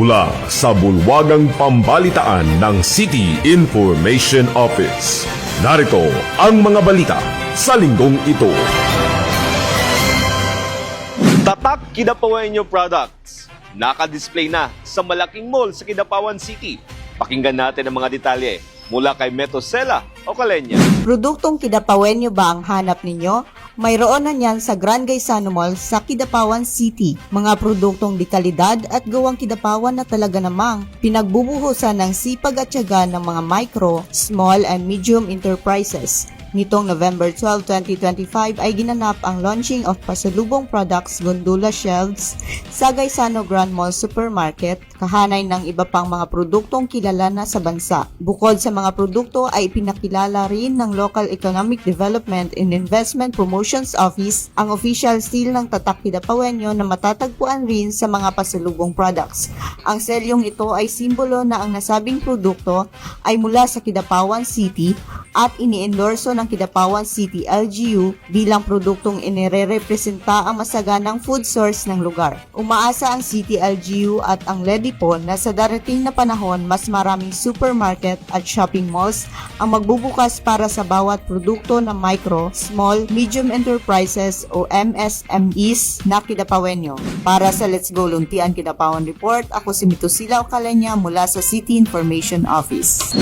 Mula sa bulwagang pambalitaan ng City Information Office, narito ang mga balita sa linggong ito. Tatak Kidapaweño Products. Naka-display na sa malaking mall sa Kidapawan City. Pakinggan natin ang mga detalye mula kay Metosela o Calenia. Produktong Kidapaweño ba ang hanap ninyo? Mayroon na niyan sa Grand Gaisano Mall sa Kidapawan City. Mga produktong di kalidad at gawang Kidapawan na talaga namang pinagbubuhusan ng sipag at tiyaga ng mga micro, small and medium enterprises. Nitong November 12, 2025 ay ginanap ang launching of pasalubong products gondola shelves sa Gaisano Grand Mall Supermarket, kahanay ng iba pang mga produktong kilala na sa bansa. Bukod sa mga produkto ay pinakilala rin ng Local Economic Development and Investment Promotions Office ang official seal ng Tatak Kidapaweño na matatagpuan rin sa mga pasalubong products. Ang selyong ito ay simbolo na ang nasabing produkto ay mula sa Kidapawan City at ini-endorso ng Kidapawan City LGU bilang produktong inirerepresenta ang masaganang food source ng lugar. Umaasa ang City LGU at ang LEDIPO na sa darating na panahon mas maraming supermarket at shopping malls ang magbubukas para sa bawat produkto ng micro, small, medium enterprises o MSMEs na Kidapaweño. Para sa Let's Go Luntian Kidapawan Report, ako si Metosela Calenia mula sa City Information Office.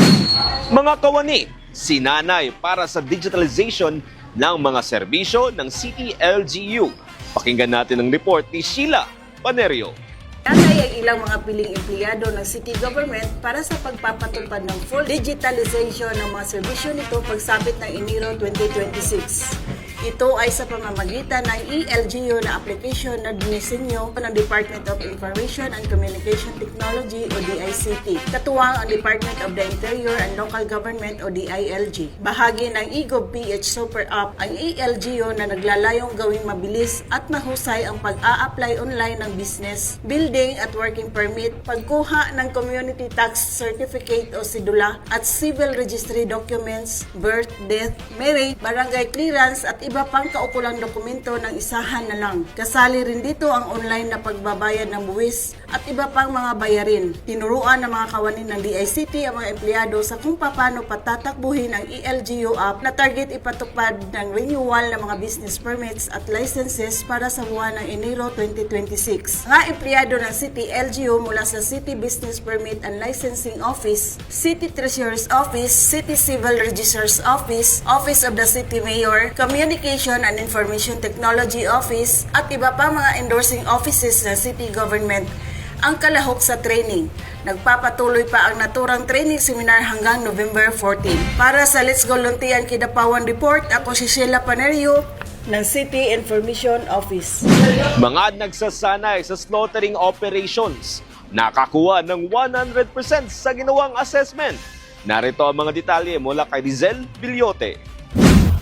Mga kawani, sinanay para sa digitalization ng mga serbisyo ng City LGU. Pakinggan natin ang report ni Sheila Panerio. Nanay ang ilang mga piling empleyado ng city government para sa pagpapatupad ng full digitalization ng mga serbisyo nito pagsapit ng Enero 2026. Ito ay sa pamamagitan ng eLGU na application na dinisenyo ng Department of Information and Communication Technology o DICT. Katuwang ang Department of the Interior and Local Government o DILG. Bahagi ng eGovPH Super App ang eLGU na naglalayong gawing mabilis at mahusay ang pag-a-apply online ng business, building at working permit, pagkuha ng Community Tax Certificate o sidula at civil registry documents, birth, death, marriage, barangay clearance at iba pang kaukulang dokumento ng isahan na lang. Kasali rin dito ang online na pagbabayad ng buwis at iba pang mga bayarin. Tinuruan ng mga kawanin ng DICT ang mga empleyado sa kung paano patatakbuhin ang eLGU app na target ipatupad ng renewal ng mga business permits at licenses para sa buwan ng Enero 2026. Mga empleyado ng City LGU mula sa City Business Permit and Licensing Office, City Treasurer's Office, City Civil Registrar's Office, Office of the City Mayor, Communication and Information Technology Office at iba pa mga endorsing offices ng city government ang kalahok sa training. Nagpapatuloy pa ang naturang training seminar hanggang November 14. Para sa Let's Go Luntian Kidapawan Report, ako si Sheila Panerio ng City Information Office. Mga nagsasanay sa slaughtering operations, nakakuha ng 100% sa ginawang assessment. Narito ang mga detalye mula kay Rizel Bilyote.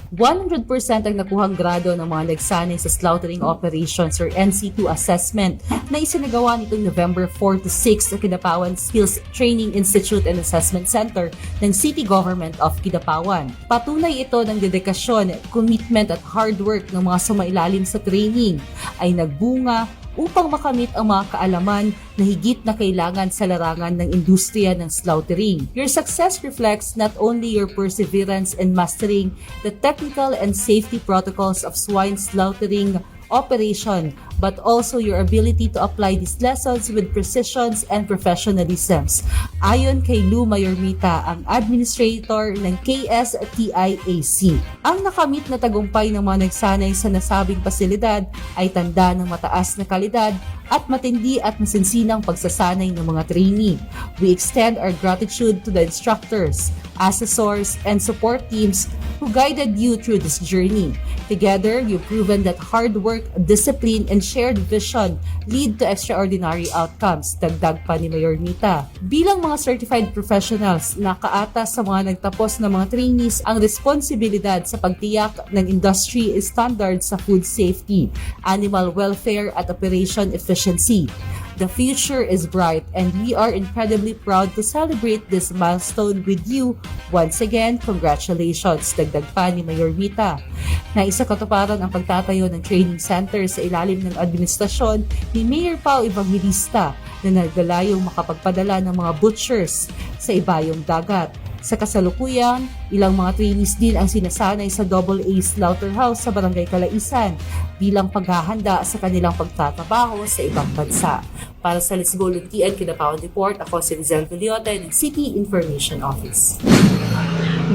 100% ang nakuhang grado ng mga nagsanay sa slaughtering operations or NC2 assessment na isinagawa nitong November 4 to 6 sa Kidapawan Skills Training Institute and Assessment Center ng City Government of Kidapawan. Patunay ito ng dedikasyon, commitment at hard work ng mga sumailalim sa training ay nagbunga upang makamit ang mga kaalaman na higit na kailangan sa larangan ng industriya ng slaughtering. Your success reflects not only your perseverance in mastering the technical and safety protocols of swine slaughtering operation, but also your ability to apply these lessons with precisions and professionalisms. Ayon kay Lou Mayormita, ang administrator ng KSTIAC. Ang nakamit na tagumpay ng mga nagsanay sa nasabing pasilidad ay tanda ng mataas na kalidad at matindi at masinsinang pagsasanay ng mga trainee. We extend our gratitude to the instructors, assessors, and support teams who guided you through this journey. Together, you've proven that hard work, discipline, and shared vision lead to extraordinary outcomes, dagdag pa ni Mayor Mita. Bilang mga certified professionals, nakaatas sa mga nagtapos na mga trainees ang responsibilidad sa pagtiyak ng industry standards sa food safety, animal welfare at operation efficiency. The future is bright and we are incredibly proud to celebrate this milestone with you. Once again, congratulations, dagdag pa ni Mayor Rita. Naisa katuparan ang pagtatayo ng training center sa ilalim ng administrasyon ni Mayor Pao Evangelista na nagdalayong makapagpadala ng mga butchers sa ibayong dagat. Sa kasalukuyan, ilang mga trainees din ang sinasanay sa AA Slaughterhouse sa Barangay Calaisan bilang paghahanda sa kanilang pagtatrabaho sa ibang bansa. Para sa Let's Go Luntian Kidapawan Report, ako si Rizel Villota ng City Information Office.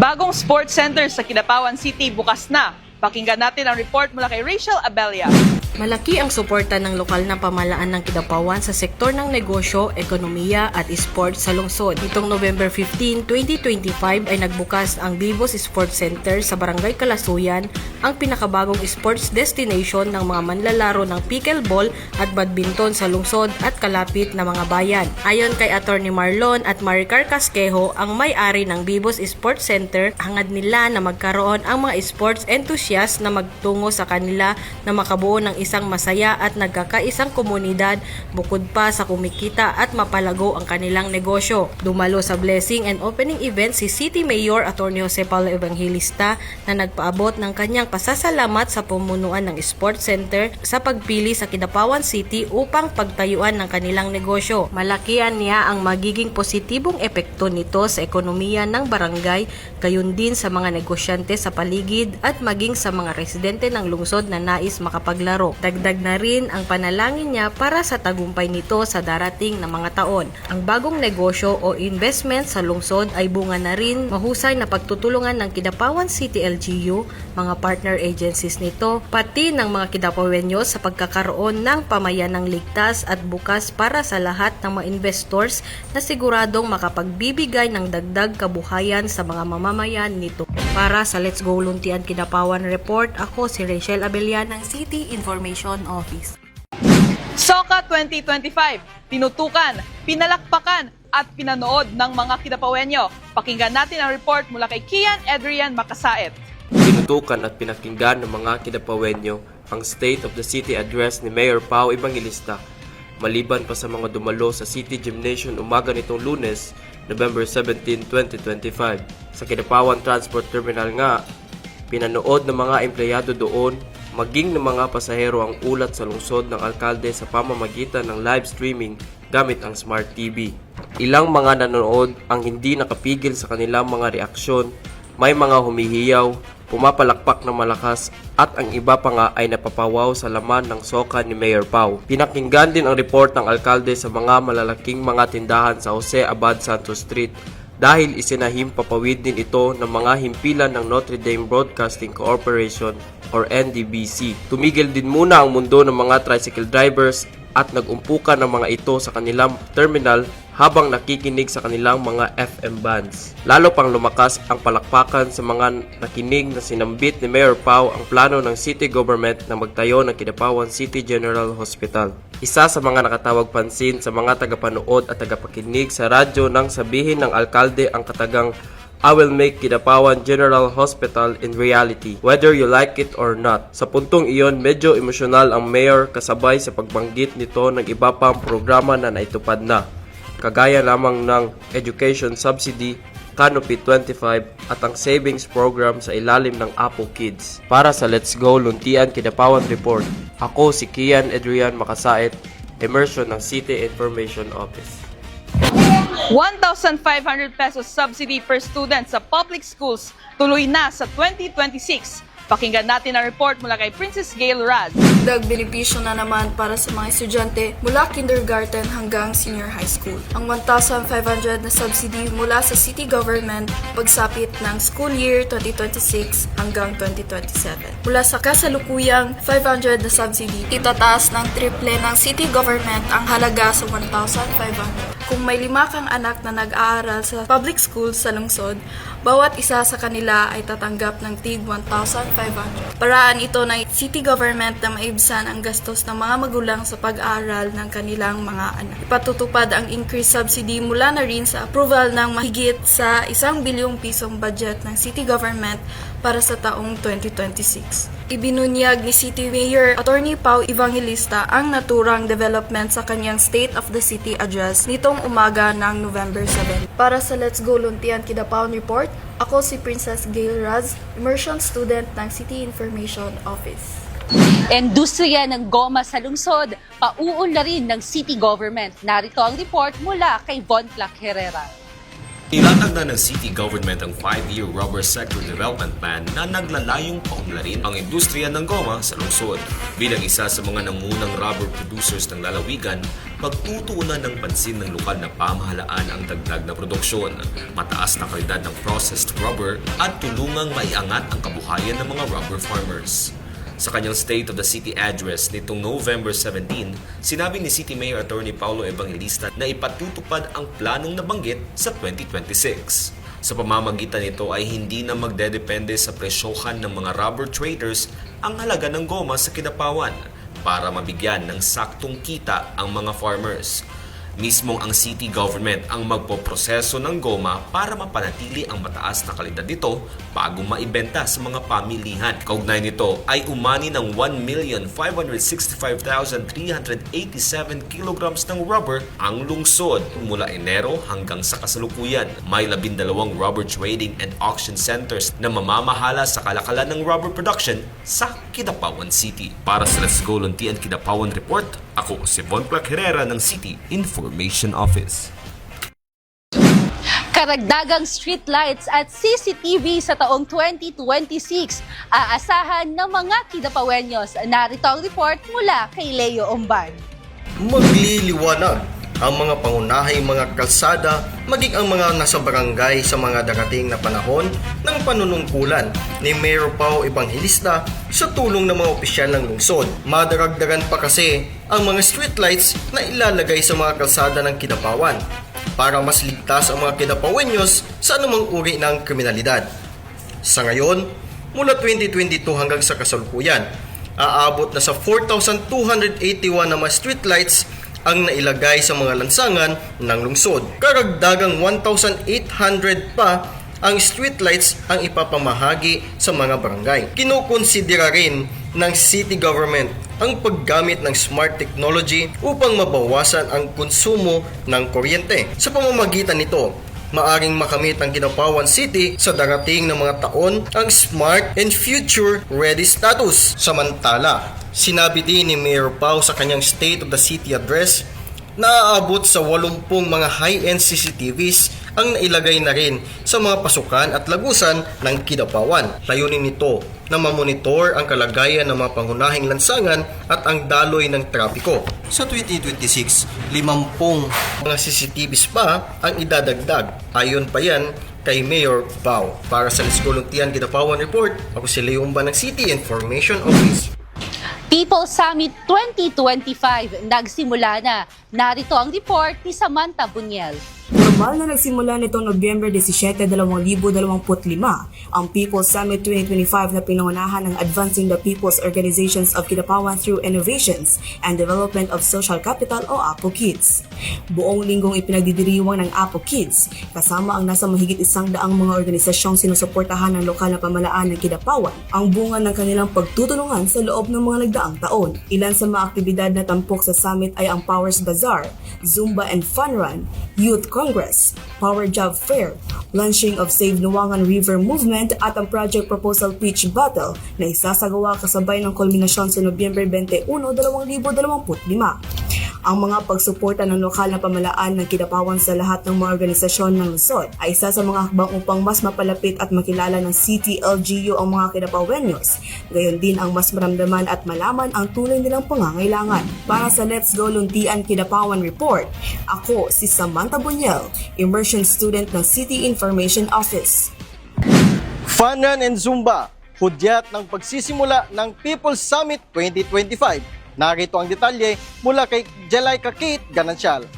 Bagong sports center sa Kidapawan City bukas na. Pakinggan natin ang report mula kay Rachel Abella. Malaki ang suporta ng lokal na pamahalaan ng Kidapawan sa sektor ng negosyo, ekonomiya at esports sa lungsod. Nitong November 15, 2025 ay nagbukas ang Vivos Sports Center sa Barangay Kalasuyan, ang pinakabagong sports destination ng mga manlalaro ng pickleball at badminton sa lungsod at kalapit na mga bayan. Ayon kay Attorney Marlon at Maricar Casquejo, ang may-ari ng Vivos Sports Center, hangad nila na magkaroon ang mga sports enthusiasts na magtungo sa kanila na makabuo ng isang masaya at nagkakaisang komunidad bukod pa sa kumikita at mapalago ang kanilang negosyo. Dumalo sa blessing and opening event si City Mayor Atty. Jose Paulo Evangelista na nagpaabot ng kanyang pasasalamat sa pumunuan ng Sports Center sa pagpili sa Kidapawan City upang pagtayuan ng kanilang negosyo. Malakihan niya ang magiging positibong epekto nito sa ekonomiya ng barangay, gayon din sa mga negosyante sa paligid at maging sa mga residente ng lungsod na nais makapaglaro. Dagdag na rin ang panalangin niya para sa tagumpay nito sa darating na mga taon. Ang bagong negosyo o investment sa lungsod ay bunga na rin mahusay na pagtutulungan ng Kidapawan City LGU, mga partner agencies nito, pati ng mga Kidapawenyos sa pagkakaroon ng pamayanang ligtas at bukas para sa lahat ng mga investors na siguradong makapagbibigay ng dagdag kabuhayan sa mga mamamayan nito. Para sa Let's Go Luntian Kidapawan Report, ako si Rachel Abella ng City Information Office. SOCA 2025, tinutukan, pinalakpakan at pinanood ng mga Kidapawenyo. Pakinggan natin ang report mula kay Kian Adrian Makasaet. Tinutukan at pinakinggan ng mga Kidapawenyo ang State of the City Address ni Mayor Pao Evangelista. Maliban pa sa mga dumalo sa City Gymnasium umaga nitong Lunes, November 17, 2025. Sa Kidapawan Transport Terminal nga, pinanood ng mga empleyado doon, maging ng mga pasahero ang ulat sa lungsod ng alkalde sa pamamagitan ng live streaming gamit ang Smart TV. Ilang mga nanonood ang hindi nakapigil sa kanilang mga reaksyon, may mga humihiyaw, pumapalakpak ng malakas at ang iba pa nga ay napapawaw sa laman ng soka ni Mayor Pao. Pinakinggan din ang report ng alkalde sa mga malalaking mga tindahan sa Jose Abad Santos Street dahil isinahimpapawid din ito ng mga himpilan ng Notre Dame Broadcasting Corporation or NDBC. Tumigil din muna ang mundo ng mga tricycle drivers at nag-umpukan ng mga ito sa kanilang terminal habang nakikinig sa kanilang mga FM bands. Lalo pang lumakas ang palakpakan sa mga nakinig na sinambit ni Mayor Pao ang plano ng city government na magtayo ng Kidapawan City General Hospital. Isa sa mga nakatawag pansin sa mga tagapanood at tagapakinig sa radyo nang sabihin ng alkalde ang katagang I will make Kidapawan General Hospital in reality, whether you like it or not. Sa puntong iyon, medyo emosyonal ang mayor kasabay sa pagbanggit nito ng iba pang programa na naitupad na, kagaya lamang ng Education Subsidy, Canopy 25 at ang savings program sa ilalim ng Apo Kids. Para sa Let's Go Luntian Kidapawan Report, ako si Kian Adrian Makasaet, Immersion ng City Information Office. 1,500 pesos subsidy per student sa public schools tuloy na sa 2026. Pakinggan natin ang report mula kay Princess Gail Rad. Dagdag benepisyo na naman para sa mga estudyante mula kindergarten hanggang senior high school. Ang 1,500 na subsidy mula sa city government pagsapit ng school year 2026 hanggang 2027. Mula sa kasalukuyang 500 na subsidy, itataas ng triple ng city government ang halaga sa 1,500. Kung may 5 kang anak na nag-aaral sa public schools sa lungsod, bawat isa sa kanila ay tatanggap ng tig 1,500. Paraan ito ng city government na maibsan ang gastos ng mga magulang sa pag-aaral ng kanilang mga anak. Ipatutupad ang increased subsidy mula na rin sa approval ng mahigit sa 1 bilyong pisong budget ng city government para sa taong 2026. Ibinunyag ni City Mayor Attorney Pao Evangelista ang naturang development sa kanyang State of the City Address nitong umaga ng November 7. Para sa Let's Go Luntian Kidapawan Report, ako si Princess Gail Raz, immersion student ng City Information Office. Industriya ng goma sa lungsod, pauunlarin ng city government. Narito ang report mula kay Von Plac Herrera. Ilatag na ng city government ang 5-year rubber sector development plan na naglalayong paunlarin ang industriya ng goma sa lungsod. Bilang isa sa mga nangunang rubber producers ng lalawigan, pagtutuunan ng pansin ng lokal na pamahalaan ang dagdag na produksyon, mataas na kalidad ng processed rubber at tulungang maiangat ang kabuhayan ng mga rubber farmers. Sa kanyang State of the City Address nitong November 17, sinabi ni City Mayor Attorney Paulo Evangelista na ipatutupad ang planong nabanggit sa 2026. Sa pamamagitan nito ay hindi na magdedepende sa presyohan ng mga rubber traders ang halaga ng goma sa Kidapawan para mabigyan ng saktong kita ang mga farmers. Mismong ang city government ang magpoproseso ng goma para mapanatili ang mataas na kalidad nito bago maibenta sa mga pamilihan. Kaugnay nito ay umani ng 1,565,387 kilograms ng rubber ang lungsod mula Enero hanggang sa kasalukuyan. May 12 rubber trading and auction centers na mamamahala sa kalakalan ng rubber production sa Kidapawan City. Para sa Let's Go Luntian Kidapawan Report, ako si Von Plac Herrera ng City Information Office. Karagdagang streetlights at CCTV sa taong 2026 aasahan ng mga Kidapawenyos. Narito ang report mula kay Leo Omban. Magliliwanag ang mga pangunahing mga kalsada maging ang mga nasa barangay sa mga darating na panahon ng panunungkulan ni Mayor Pao Evangelista sa tulong ng mga opisyal ng lungsod. Madaragdagan pa kasi ang mga streetlights na ilalagay sa mga kalsada ng Kidapawan para mas ligtas ang mga Kidapawenyos sa anumang uri ng kriminalidad. Sa ngayon, mula 2022 hanggang sa kasalukuyan, aabot na sa 4,281 na mga streetlights ang nailagay sa mga lansangan ng lungsod. Karagdagang 1,800 pa ang streetlights ang ipapamahagi sa mga barangay. Kinukonsidera rin ng city government ang paggamit ng smart technology upang mabawasan ang konsumo ng kuryente. Sa pamamagitan nito, maaring makamit ang Kidapawan City sa darating na mga taon ang smart and future-ready status. Samantala, sinabi din ni Mayor Pao sa kanyang State of the City Address na aabot sa 80 mga high-end CCTVs ang nailagay na rin sa mga pasukan at lagusan ng Kidapawan. Layunin nito na mamonitor ang kalagayan ng mga pangunahing lansangan at ang daloy ng trapiko. Sa 2026, 50 mga CCTVs pa ang idadagdag. Ayon pa yan kay Mayor Pao. Para sa Let's Go Luntian Kidapawan Report, ako si Leo Umban ng City Information Office. People Summit 2025 nagsimula na. Narito ang report ni Samantha Bunyel. Formal na nagsimula nitong Nobyembre 17, 2025 ang People's Summit 2025 na pinangunahan ng Advancing the People's Organizations of Kidapawan through Innovations and Development of Social Capital o APO Kids. Buong linggong ipinagdidiriwang ng APO Kids kasama ang nasa mahigit 100 mga organisasyong sinusuportahan ng lokal na pamahalaan ng Kidapawan ang bunga ng kanilang pagtutulungan sa loob ng mga nagdaang taon. Ilan sa mga aktibidad na tampok sa summit ay ang Powers Bazaar, Zumba and Fun Run, Youth Congress, Power Job Fair, launching of Save Nuangan River Movement at ang Project Proposal Pitch Battle na isasagawa kasabay ng kulminasyon sa Nobyembre 21, 2025. Ang mga pagsuporta ng lokal na pamahalaan ng Kidapawan sa lahat ng mga organisasyon ng lungsod ay isa sa mga hakbang upang mas mapalapit at makilala ng City LGU ang mga Kidapawenyos. Gayon din ang mas maramdaman at malaman ang tunay nilang pangangailangan. Para sa Let's Go Luntian Kidapawan Report, ako si Samantha Bunyel, immersion student ng City Information Office. Fun Run and Zumba, hudyat ng pagsisimula ng People's Summit 2025. Narito ang detalye mula kay Jelaika Kate Ganansyal.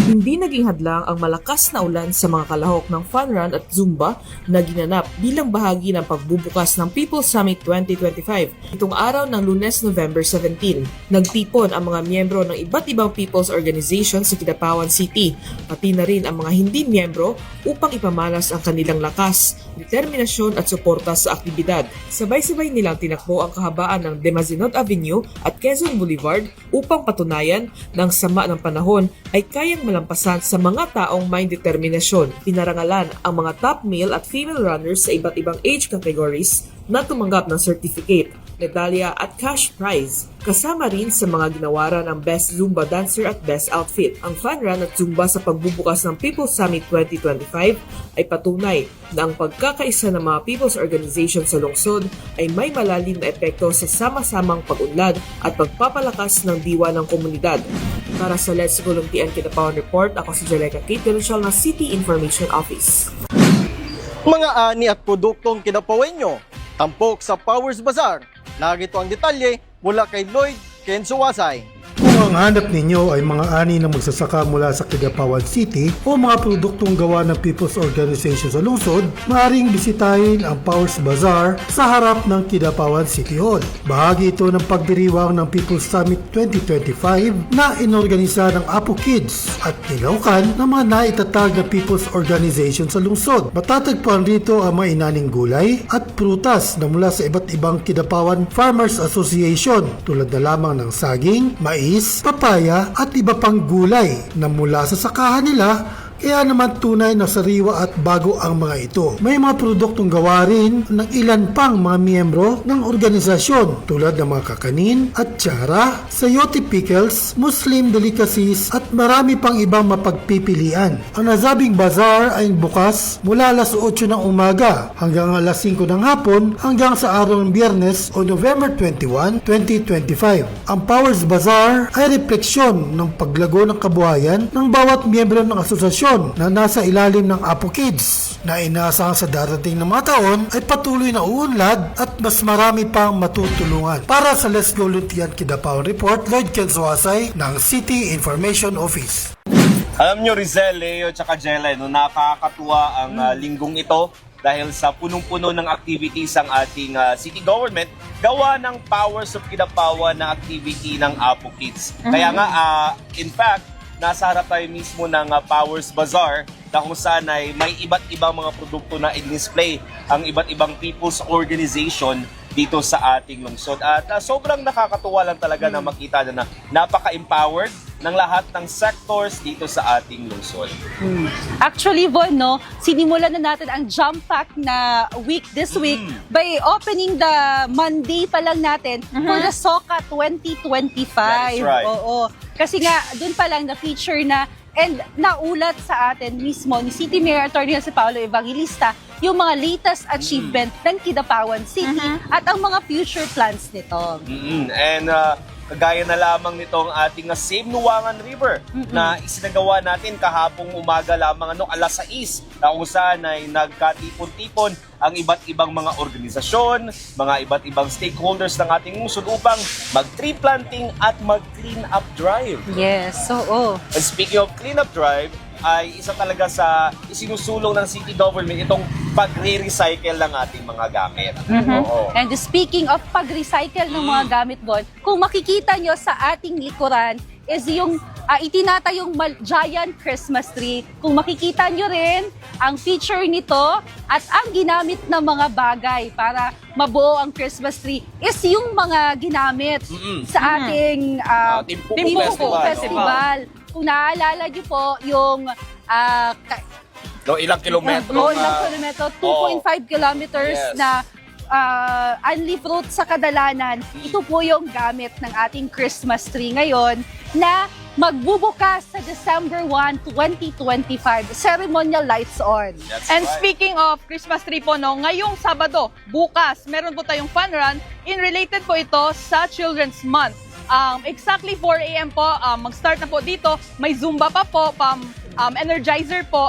Hindi naging hadlang ang malakas na ulan sa mga kalahok ng Fun Run at Zumba na ginanap bilang bahagi ng pagbubukas ng People's Summit 2025 itong araw ng Lunes, November 17. Nagtipon ang mga miyembro ng iba't ibang people's organizations sa Kidapawan City, pati na rin ang mga hindi miyembro upang ipamalas ang kanilang lakas, determinasyon at suporta sa aktibidad. Sabay-sabay nilang tinakbo ang kahabaan ng Demasinot Avenue at Quezon Boulevard upang patunayan na ang sama ng panahon ay kayang malampasan sa mga taong may determinasyon. Pinarangalan ang mga top male at female runners sa iba't ibang age categories na tumanggap ng certificate, medalya at cash prize. Kasama rin sa mga ginawaran ng Best Zumba Dancer at Best Outfit. Ang Fun Run at Zumba sa pagbubukas ng People's Summit 2025 ay patunay na ang pagkakaisa ng mga people's organization sa lungsod ay may malalim na epekto sa sama-samang pag-unlad at pagpapalakas ng diwa ng komunidad. Para sa Let's Go Luntian Kidapawan Report, ako si Jaleka Kate Galusyal ng City Information Office. Mga ani at produktong kinapawenyo, tampok sa Powers Bazaar. Narito ang detalye mula kay Lloyd Kensuwasay. Kung ang hanap ninyo ay mga ani na magsasaka mula sa Kidapawan City o mga produktong gawa ng People's Organization sa lungsod, maaaring bisitahin ang Powers Bazaar sa harap ng Kidapawan City Hall. Bahagi ito ng pagdiriwang ng People's Summit 2025 na inorganisa ng Apo Kids at nilaukan ng mga naitatag na People's Organization sa lungsod. Matatagpuan rito ang mga inaning gulay at prutas na mula sa iba't ibang Kidapawan Farmers Association tulad na lamang ng saging, mais, papaya at iba pang gulay na mula sa sakahan nila, kaya naman tunay na sariwa at bago ang mga ito. May mga produktong gawa rin ng ilan pang mga miyembro ng organisasyon tulad ng mga kakanin at tsara, sayote pickles, Muslim delicacies at marami pang ibang mapagpipilian. Ang nasabing bazaar ay bukas mula alas 8 ng umaga hanggang alas 5 ng hapon hanggang sa araw ng Biyernes o November 21, 2025. Ang Powers Bazaar ay refleksyon ng paglago ng kabuhayan ng bawat miyembro ng asosasyon na nasa ilalim ng Apo Kids na inaasahan sa darating na mga taon ay patuloy na uunlad at mas marami pang matutulungan. Para sa Let's Go Luntian Kidapawan Report, Lloyd Kensuwasay ng City Information Office. Alam nyo, Rizel, Leo, tsaka Jela, no, nakakatuwa ang linggong ito dahil sa punong-puno ng activities ang ating city government gawa ng Powers of Kidapawan na activity ng Apo Kids. Kaya nga, in fact, nasa harap tayo mismo ng Powers Bazaar na kung saan ay may iba't ibang mga produkto na i-display ang iba't ibang people's organization dito sa ating lungsod. At sobrang nakakatuwa lang talaga na makita na napaka-empowered ng lahat ng sectors dito sa ating lungsod. Actually, Von, no, sinimulan na natin ang jump pack na week this week by opening the Monday pa lang natin for the SOCA 2025. That is right. Oo. Kasi nga, dun pa lang na-feature na and naulat sa atin mismo ni City Mayor Atty. Si Paolo Evangelista yung mga latest achievement ng Kidapawan City at ang mga future plans nito. And kagaya na lamang nitong ating Save Nuwangan River na isinagawa natin kahapong umaga lamang alas 6 na kung saan ay nagkatipon-tipon ang iba't ibang mga organisasyon, mga iba't ibang stakeholders ng ating lungsod upang mag-tree planting at mag-clean up drive. Yes, oo. And speaking of clean up drive, ay isa talaga sa isinusulong ng city government itong pagre-recycle ng ating mga gamit. Oo. And speaking of pag-recycle ng mga gamit, Bon, kung makikita nyo sa ating likuran is yung itinatayong giant Christmas tree. Kung makikita nyo rin ang feature nito at ang ginamit na mga bagay para mabuo ang Christmas tree is yung mga ginamit sa ating Timpu Festival. Kung naaalala nyo po yung ilang kilometro? Ilang kilometro, 2.5 kilometers na unleaf route sa Kadalanan. Ito po yung gamit ng ating Christmas tree ngayon na magbubukas sa December 1, 2025. Ceremonial lights on. And speaking of Christmas tree po, no, ngayong Sabado, bukas, meron po tayong fun run. Related po ito sa Children's Month. Exactly 4 a.m. po, mag-start na po dito. May Zumba pa po, Energizer po.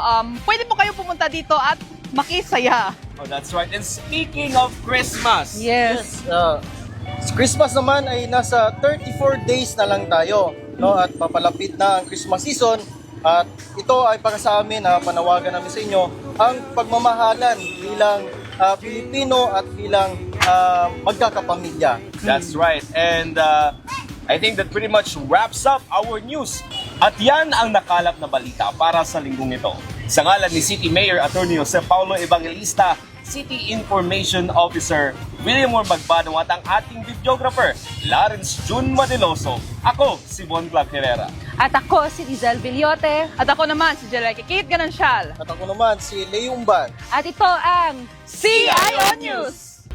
Pwede po kayo pumunta dito at makisaya. Oh, that's right. And speaking of Christmas. Yes. Christmas naman ay nasa 34 days na lang tayo, no? At papalapit na ang Christmas season. At ito ay para sa amin na panawagan namin sa inyo ang pagmamahalan bilang Pilipino at bilang magkakapamilya. That's right. And I think that pretty much wraps up our news. At yan ang nakalap na balita para sa linggong ito. Sa ngalan ni City Mayor Atty. Jose Paulo Evangelista, City Information Officer William Magbano at ang ating videographer Lawrence June Madeloso. Ako si Bon Clark Herrera. At ako si Rizel Villote. At ako naman si Jeleke Kate Ganansyal. At ako naman si Leung Ban. At ito ang CIO News!